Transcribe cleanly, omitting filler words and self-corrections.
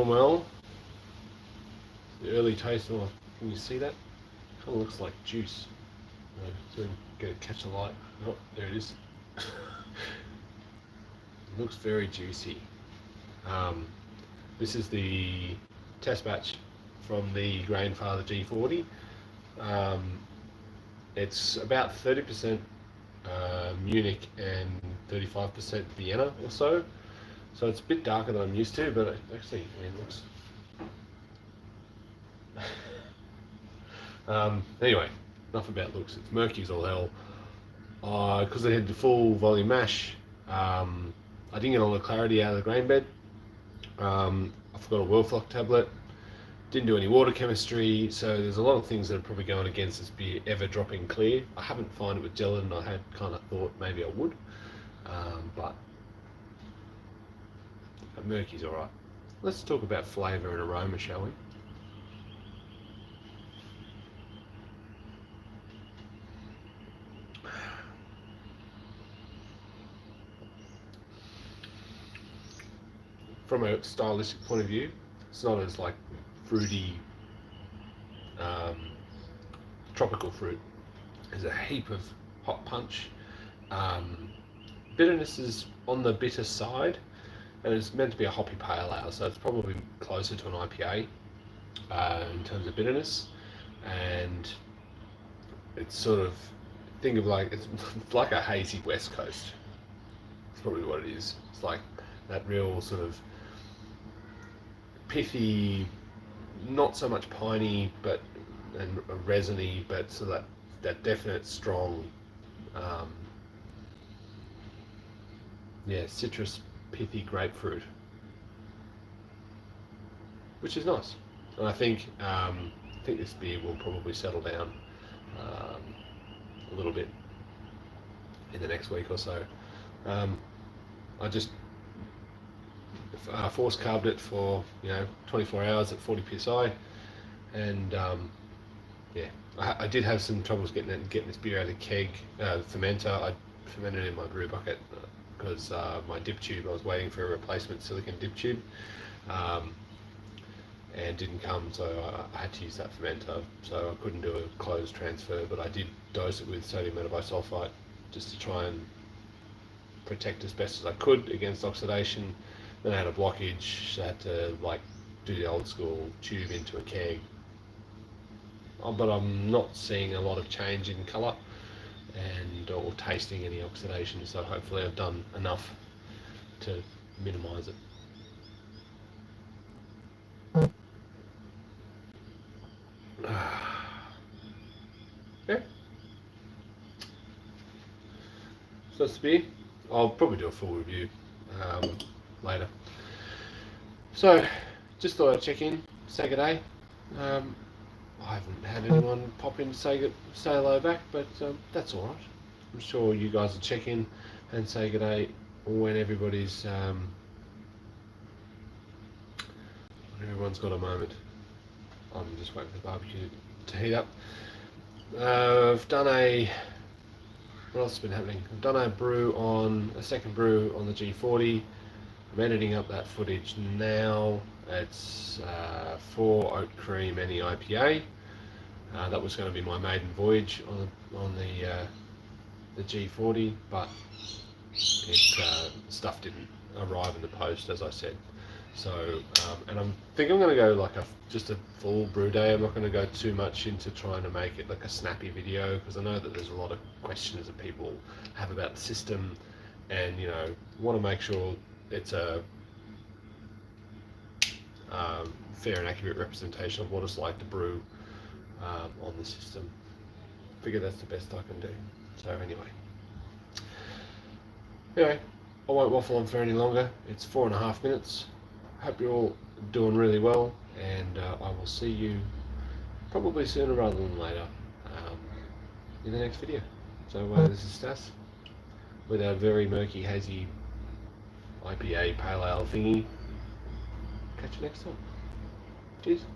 well. The early taste, oh, can you see that? Kind of looks like juice. So catch the light. Oh, there it is. It looks very juicy. This is the test batch from the Grainfather G40. It's about 30% Munich and 35% Vienna or so. So it's a bit darker than I'm used to, but actually, I mean, it looks. Anyway, enough about looks. It's murky as all hell. Because I had the full volume mash, I didn't get all the clarity out of the grain bed. I forgot a Whirlfloc tablet. Didn't do any water chemistry, so there's a lot of things that are probably going against this beer ever dropping clear. I haven't found it with gelatin. I had kind of thought maybe I would, but murky's all right. Let's talk about flavour and aroma, shall we? From a stylistic point of view, it's not as like fruity, tropical fruit. There's a heap of hot punch. Bitterness is on the bitter side, and it's meant to be a hoppy pale ale, so it's probably closer to an IPA in terms of bitterness. And it's sort of, think of like, it's like a hazy West Coast. It's probably what it is. It's like that real sort of pithy, not so much piney, but and resiny, but so that definite strong, citrus, pithy grapefruit, which is nice. And I think this beer will probably settle down a little bit in the next week or so. I just force carbed it for 24 hours at 40 psi, and I did have some troubles getting this beer out of the keg fermenter. I fermented in my brew bucket because my dip tube, I was waiting for a replacement silicon dip tube, and didn't come, so I had to use that fermenter, so I couldn't do a closed transfer, but I did dose it with sodium metabisulfite just to try and protect as best as I could against oxidation. Then I had a blockage, so I had to do the old school tube into a keg. But I'm not seeing a lot of change in colour or tasting any oxidation, so hopefully I've done enough to minimise it. Yeah. So that's the beer. I'll probably do a full review later. So, just thought I'd check in, say good day. I haven't had anyone pop in to say hello back, but that's alright. I'm sure you guys will check in and say good day when everybody's when everyone's got a moment. I'm just waiting for the barbecue to heat up. I've done what else has been happening? I've done a second brew on the G40. I'm editing up that footage now. It's for oat cream any IPA. That was going to be my maiden voyage on the G40, but stuff didn't arrive in the post, as I said. So, and I'm going to go just a full brew day. I'm not going to go too much into trying to make it like a snappy video, because I know that there's a lot of questions that people have about the system, and want to make sure it's a fair and accurate representation of what it's like to brew on the system. I figure that's the best I can do. So anyway, I won't waffle on for any longer. It's 4.5 minutes. Hope you're all doing really well, and I will see you probably sooner rather than later in the next video. So this is Stass with our very murky, hazy IPA pale ale thingy. Catch you next time. Cheers.